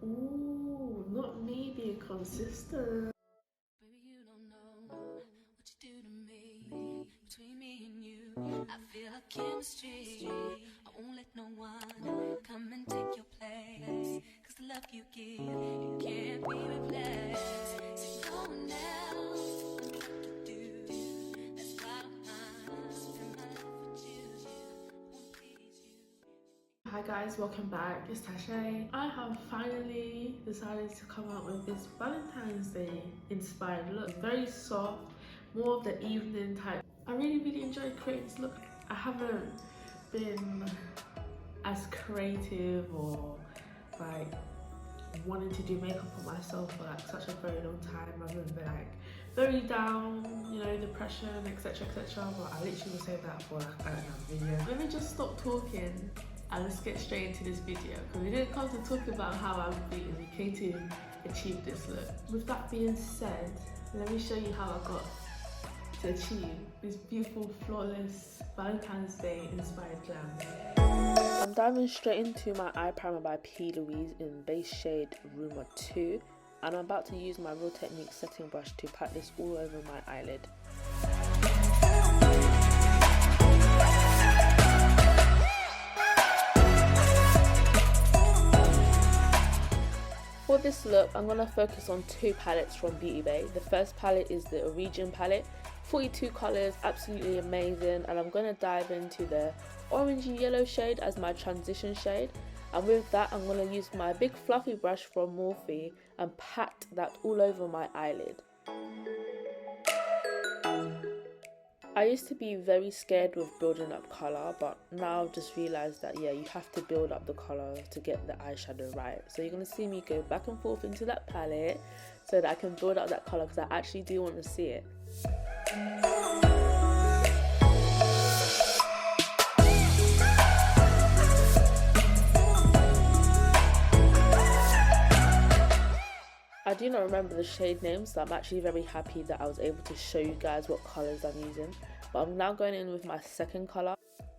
Ooh, not me being consistent. Baby, you don't know what you do to me. Between me and you, I feel like chemistry. I won't let no one come and take your place. Cause the love you give, it can't be replaced. So no one else knows what to do. That's why I'm spend my life with you. Won't please you. Hi guys, welcome back. It's Tashay. I have finally decided to come out with this Valentine's Day inspired look. Very soft, more of the evening type. I really enjoyed creating this look. I haven't been as creative or like wanting to do makeup on myself for like such a very long time. I've been like very down, you know, depression, etc. But I literally will save that for like another video. Let me just stop talking and let's get straight into this video, because we didn't come to talk about how I've been came to achieve this look. With that being said, let me show you how I got to achieve this beautiful, flawless Valentine's Day inspired glam. I'm diving straight into my eye primer by P. Louise in base shade Rumor 2, and I'm about to use my Real Technique setting brush to pat this all over my eyelid. For this look, I'm going to focus on two palettes from Beauty Bay. The first palette is the Origin palette, 42 colours, absolutely amazing, and I'm going to dive into the orangey yellow shade as my transition shade. And with that, I'm going to use my big fluffy brush from Morphe and pat that all over my eyelid. I used to be very scared with building up colour, but now I've just realised that yeah, you have to build up the colour to get the eyeshadow right. So you're going to see me go back and forth into that palette so that I can build up that colour, because I actually do want to see it. I do not remember the shade names, so I'm actually very happy that I was able to show you guys what colours I'm using. But I'm now going in with my second colour.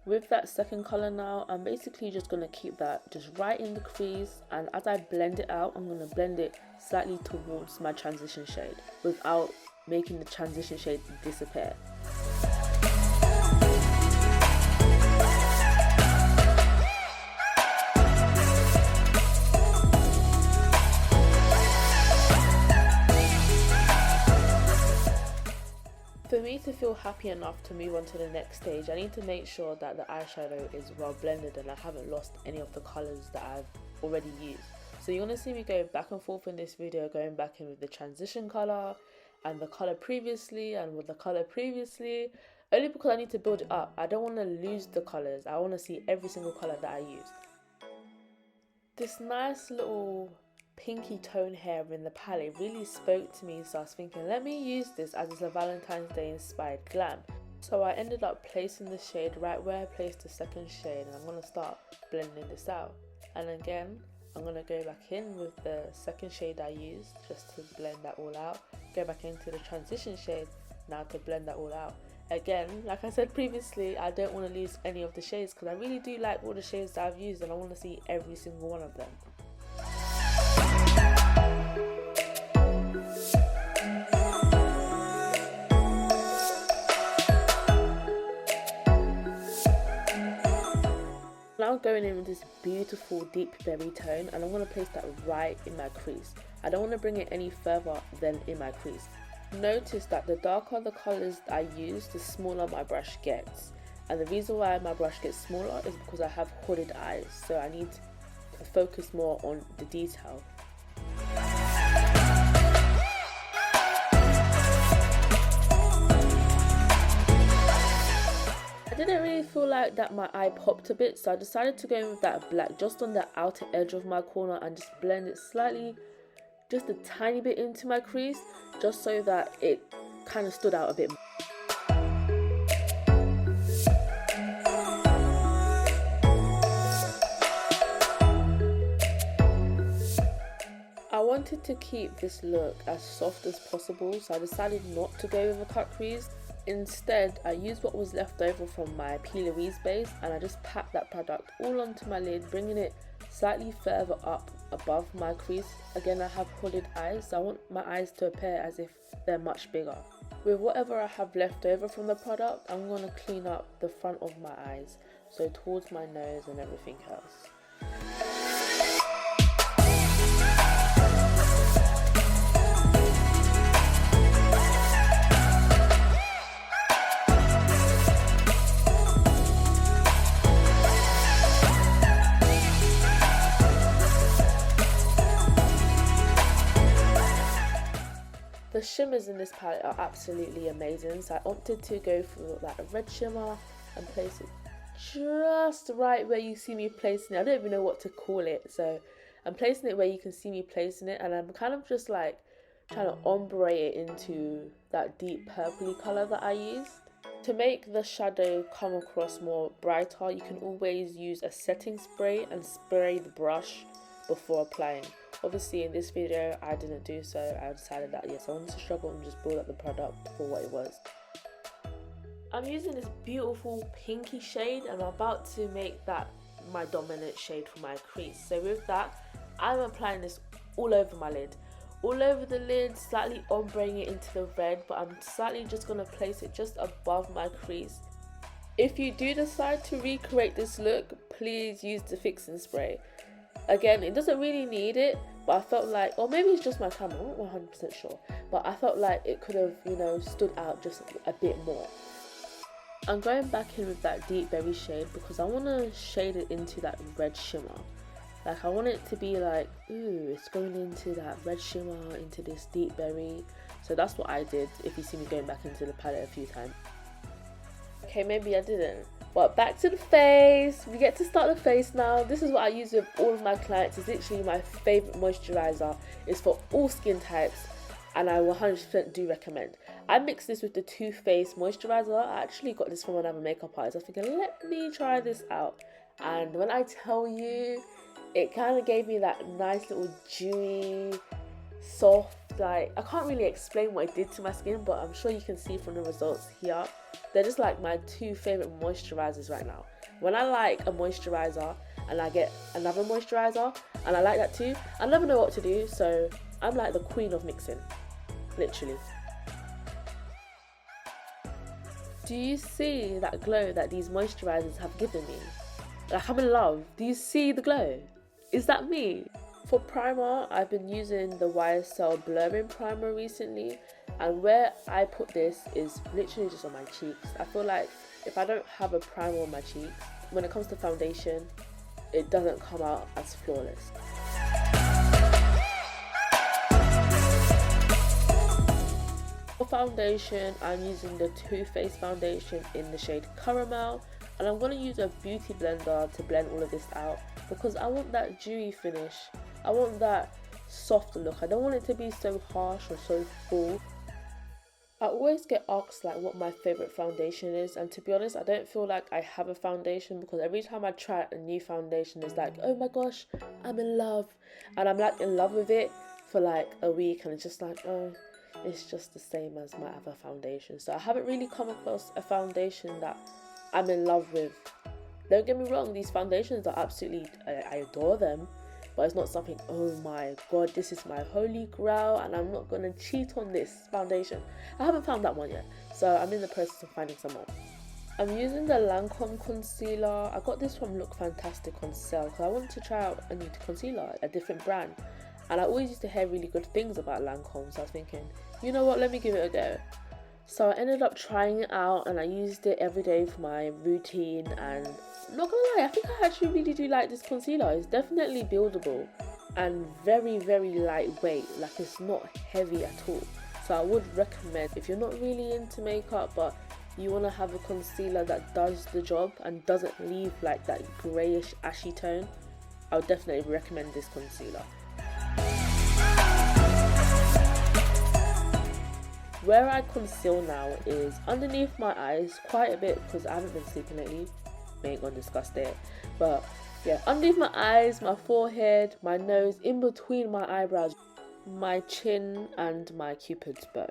With that second colour now, I'm basically just going to keep that just right in the crease, and as I blend it out, I'm going to blend it slightly towards my transition shade without making the transition shade disappear. For me to feel happy enough to move on to the next stage, I need to make sure that the eyeshadow is well blended and I haven't lost any of the colours that I've already used. So you're going to see me go back and forth in this video, going back in with the transition colour and the colour previously and with the colour previously, only because I need to build it up. I don't want to lose the colours, I want to see every single colour that I used. This nice little pinky tone here in the palette really spoke to me, so I was thinking, let me use this as it's a Valentine's Day inspired glam. So I ended up placing the shade right where I placed the second shade, and I'm going to start blending this out. And again, I'm going to go back in with the second shade I used just to blend that all out. Go back into the transition shade now to blend that all out. Again, like I said previously, I don't want to lose any of the shades because I really do like all the shades that I've used and I want to see every single one of them. Now going in with this beautiful deep berry tone, and I'm going to place that right in my crease. I don't want to bring it any further than in my crease. Notice that the darker the colours I use, the smaller my brush gets. And the reason why my brush gets smaller is because I have hooded eyes, so I need to focus more on the detail. I didn't really feel like that my eye popped a bit, so I decided to go in with that black just on the outer edge of my corner and just blend it slightly, just a tiny bit into my crease, just so that it kind of stood out a bit more. I wanted to keep this look as soft as possible, so I decided not to go with a cut crease. Instead, I used what was left over from my P. Louise base and I just packed that product all onto my lid, bringing it slightly further up above my crease. Again, I have hooded eyes, so I want my eyes to appear as if they're much bigger. With whatever I have left over from the product, I'm going to clean up the front of my eyes, so towards my nose and everything else. The shimmers in this palette are absolutely amazing, so I opted to go for that red shimmer and place it just right where you see me placing it. I don't even know what to call it, so I'm placing it where you can see me placing it, and I'm kind of just like trying to ombre it into that deep purpley colour that I used. To make the shadow come across more brighter, you can always use a setting spray and spray the brush before applying. Obviously in this video I didn't do so. I decided that yes, I wanted to struggle and just build up the product for what it was. I'm using this beautiful pinky shade and I'm about to make that my dominant shade for my crease. So with that, I'm applying this all over my lid. All over the lid, slightly ombreing it into the red, but I'm slightly just going to place it just above my crease. If you do decide to recreate this look, please use the fixing spray. Again, it doesn't really need it, but I felt like, or maybe it's just my camera, I'm not 100% sure, but I felt like it could have, you know, stood out just a bit more. I'm going back in with that deep berry shade because I want to shade it into that red shimmer. Like I want it to be like, ooh, it's going into that red shimmer, into this deep berry. So that's what I did, if you see me going back into the palette a few times. Okay, maybe I didn't. But back to the face. We get to start the face now. This is what I use with all of my clients. It's literally my favourite moisturiser. It's for all skin types and I 100% do recommend. I mixed this with the Too Faced moisturiser. I actually got this from another makeup artist. I was thinking, let me try this out. And when I tell you, it kind of gave me that nice little dewy, soft, like, I can't really explain what it did to my skin, but I'm sure you can see from the results here. They're just like my two favourite moisturisers right now. When I like a moisturiser and I get another moisturiser and I like that too, I never know what to do, so I'm like the queen of mixing, literally. Do you see that glow that these moisturisers have given me? Like, I'm in love. Do you see the glow? Is that me? For primer, I've been using the YSL Blurring Primer recently, and where I put this is literally just on my cheeks. I feel like if I don't have a primer on my cheeks, when it comes to foundation, it doesn't come out as flawless. For foundation, I'm using the Too Faced foundation in the shade Caramel, and I'm going to use a beauty blender to blend all of this out because I want that dewy finish. I want that soft look. I don't want it to be so harsh or so full. I always get asked like what my favourite foundation is, and to be honest, I don't feel like I have a foundation because every time I try a new foundation, it's like, oh my gosh, I'm in love. And I'm like in love with it for like a week and it's just like, oh, it's just the same as my other foundation. So I haven't really come across a foundation that I'm in love with. Don't get me wrong, these foundations are absolutely, I adore them, but it's not something, oh my god, this is my holy grail and I'm not gonna cheat on this foundation. I haven't found that one yet, so I'm in the process of finding some more. I'm using the Lancome concealer. I got this from Look Fantastic on sale because I wanted to try out a new concealer, a different brand, and I always used to hear really good things about Lancome, so I was thinking, you know what, let me give it a go. So I ended up trying it out and I used it every day for my routine, and not gonna lie, I think I actually really do like this concealer. It's definitely buildable and very, very lightweight. Like, it's not heavy at all. So I would recommend, if you're not really into makeup but you want to have a concealer that does the job and doesn't leave like that greyish ashy tone, I would definitely recommend this concealer. Where I conceal now is underneath my eyes quite a bit because I haven't been sleeping lately. We ain't gonna discuss that. But yeah, underneath my eyes, my forehead, my nose, in between my eyebrows, my chin and my cupid's bow.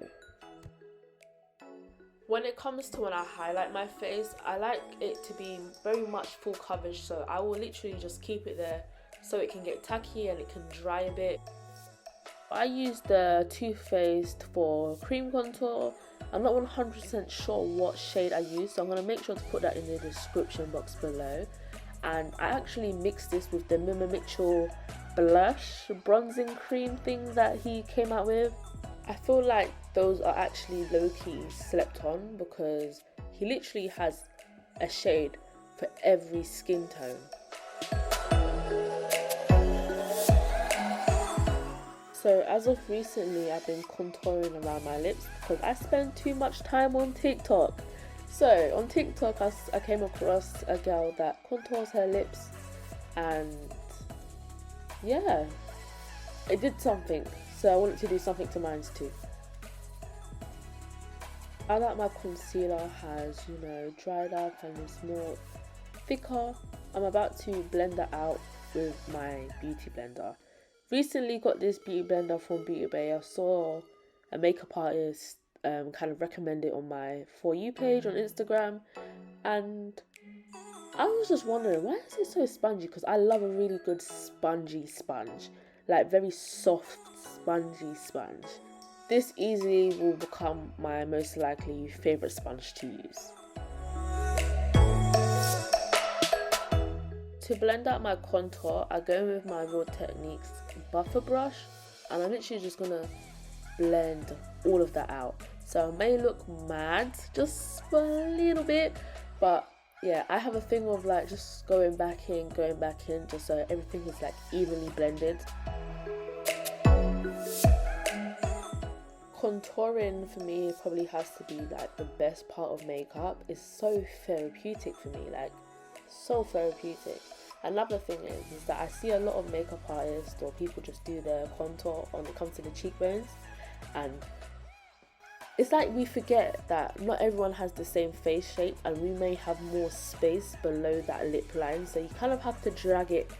When it comes to when I highlight my face, I like it to be very much full coverage, so I will literally just keep it there so it can get tacky and it can dry a bit. I use the Too Faced for cream contour. I'm not 100% sure what shade I use, so I'm going to make sure to put that in the description box below. And I actually mixed this with the Mima Mitchell blush bronzing cream thing that he came out with. I feel like those are actually low-key slept on because he literally has a shade for every skin tone. So as of recently, I've been contouring around my lips because I spend too much time on TikTok. So on TikTok, I came across a girl that contours her lips, and yeah, it did something. So I wanted to do something to mine too. Now that my concealer has, dried up and is more thicker, I'm about to blend that out with my beauty blender. Recently got this beauty blender from Beauty Bay. I saw a makeup artist kind of recommend it on my For You page on Instagram, and I was just wondering, why is it so spongy? Because I love a really good spongy sponge, like very soft spongy sponge. This easily will become my most likely favourite sponge to use. To blend out my contour, I go in with my Real Techniques buffer brush, and I'm literally just gonna blend all of that out. So I may look mad just for a little bit, but yeah, I have a thing of like just going back in, just so everything is like evenly blended. Contouring for me probably has to be like the best part of makeup. It's so therapeutic for me, like so therapeutic. Another thing is that I see a lot of makeup artists or people just do their contour when it comes to the cheekbones, and it's like we forget that not everyone has the same face shape, and we may have more space below that lip line, so you kind of have to drag it,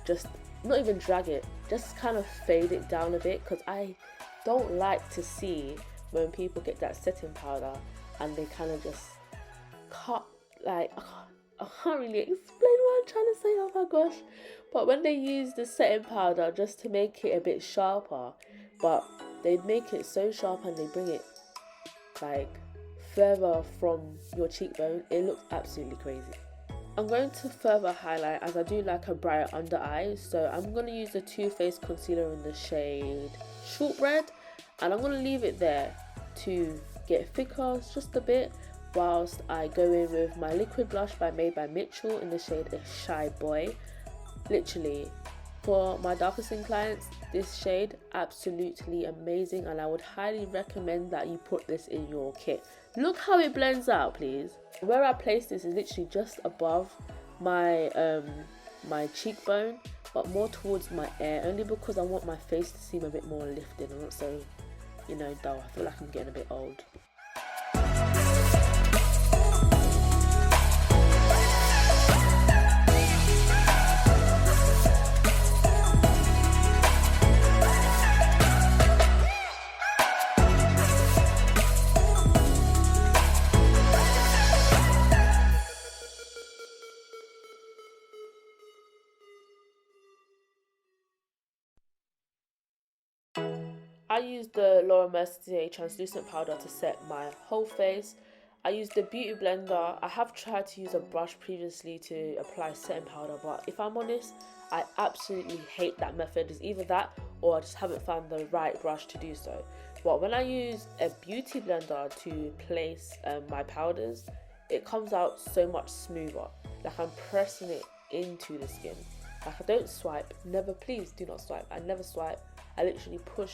just not even drag it, just kind of fade it down a bit, because I don't like to see when people get that setting powder and they kind of just cut, like I can't really explain what I'm trying to say, oh my gosh, but when they use the setting powder just to make it a bit sharper, but they make it so sharp and they bring it like further from your cheekbone, it looks absolutely crazy. I'm going to further highlight as I do like a bright under eye, so I'm going to use the Too Faced concealer in the shade Shortbread, and I'm going to leave it there to get thicker just a bit, whilst I go in with my liquid blush by Made by Mitchell in the shade Shy Boy. Literally, for my darker skin clients, this shade absolutely amazing, and I would highly recommend that you put this in your kit. Look how it blends out, please. Where I place this is literally just above my my cheekbone, but more towards my ear, only because I want my face to seem a bit more lifted and not so, dull. I feel like I'm getting a bit old. I used the Laura Mercier translucent powder to set my whole face. I used the beauty blender. I have tried to use a brush previously to apply setting powder, but if I'm honest, I absolutely hate that method. It's either that or I just haven't found the right brush to do so. But when I use a beauty blender to place my powders, it comes out so much smoother. Like I'm pressing it into the skin. Like I don't swipe. Never, please do not swipe. I never swipe. I literally push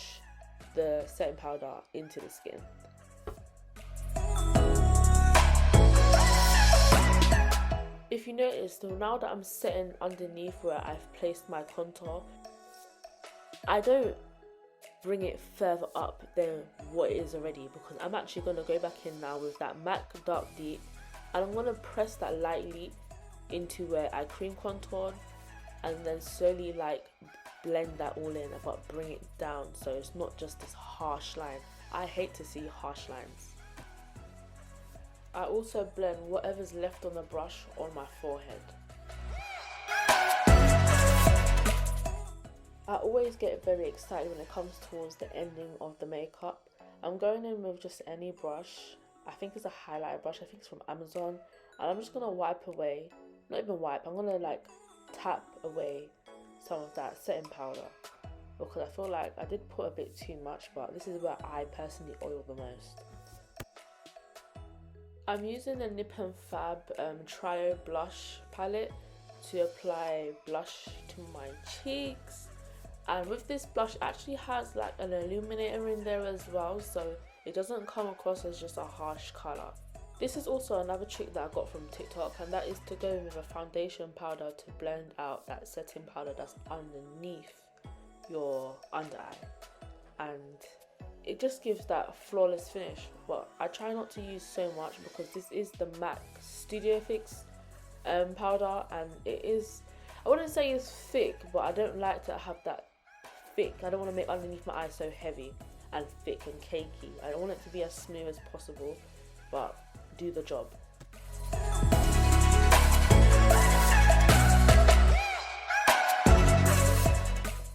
the setting powder into the skin. If you notice, so now that I'm setting underneath where I've placed my contour, I don't bring it further up than what it is already, because I'm actually going to go back in now with that MAC Dark Deep, and I'm going to press that lightly into where I cream contoured, and then slowly like blend that all in, but bring it down so it's not just this harsh line. I hate to see harsh lines. I also blend whatever's left on the brush on my forehead. I always get very excited when it comes towards the ending of the makeup. I'm going in with just any brush. I think it's a highlighter brush. I think it's from Amazon. And I'm just going to wipe away. Not even wipe. I'm going to like tap away some of that setting powder. Because I feel like I did put a bit too much. But this is where I personally oil the most. I'm using the Nip and Fab Trio Blush palette to apply blush to my cheeks. And with this blush, it actually has like an illuminator in there as well, so it doesn't come across as just a harsh colour. This is also another trick that I got from TikTok, and that is to go with a foundation powder to blend out that setting powder that's underneath your under eye. And it just gives that flawless finish. But I try not to use so much because this is the MAC Studio Fix powder, and it is, I wouldn't say it's thick, but I don't like to have that thick. I don't want to make underneath my eyes so heavy and thick and cakey. I want it to be as smooth as possible, but do the job.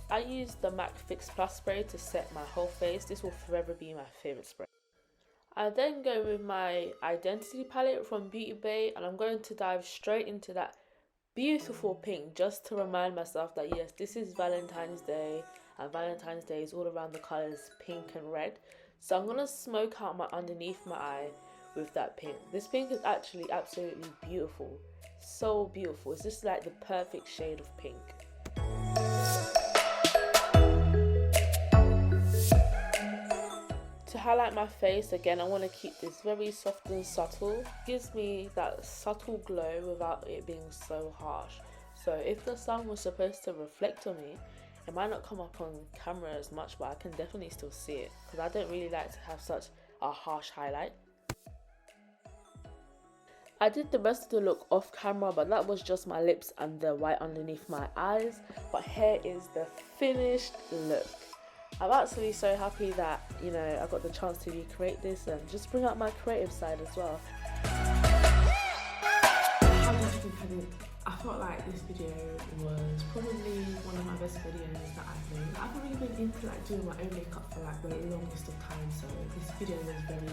I use the MAC Fix Plus spray to set my whole face. This will forever be my favourite spray. I then go with my Identity palette from Beauty Bay, and I'm going to dive straight into that beautiful pink just to remind myself that yes, this is Valentine's Day, and Valentine's Day is all around the colours pink and red. So I'm going to smoke out my underneath my eye with that pink. This pink is actually absolutely beautiful. So beautiful. It's just like the perfect shade of pink. To highlight my face, again, I want to keep this very soft and subtle. It gives me that subtle glow without it being so harsh. So if the sun was supposed to reflect on me, it might not come up on camera as much, but I can definitely still see it because I don't really like to have such a harsh highlight. I did the rest of the look off camera, but that was just my lips and the white underneath my eyes. But here is the finished look. I'm actually so happy that, you know, I got the chance to recreate this and just bring out my creative side as well. How did you think I did? I felt like this video was probably one of my best videos that I've made. I haven't really been into like doing my own makeup for like the longest of time, so this video was very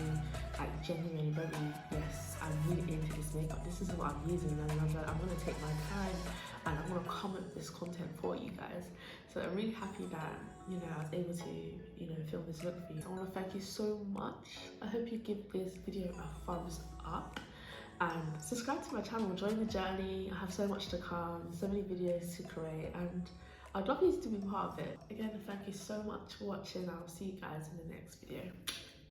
like genuine, very yes, I'm really into this makeup. This is what I'm using, and I'm like, I'm gonna take my time and I'm gonna comment this content for you guys. So I'm really happy that, you know, I was able to, you know, film this look for you. I want to thank you so much. I hope you give this video a thumbs up. And subscribe to my channel, join the journey. I have so much to come, so many videos to create, and I'd love you to be part of it. Again, thank you so much for watching. I'll see you guys in the next video.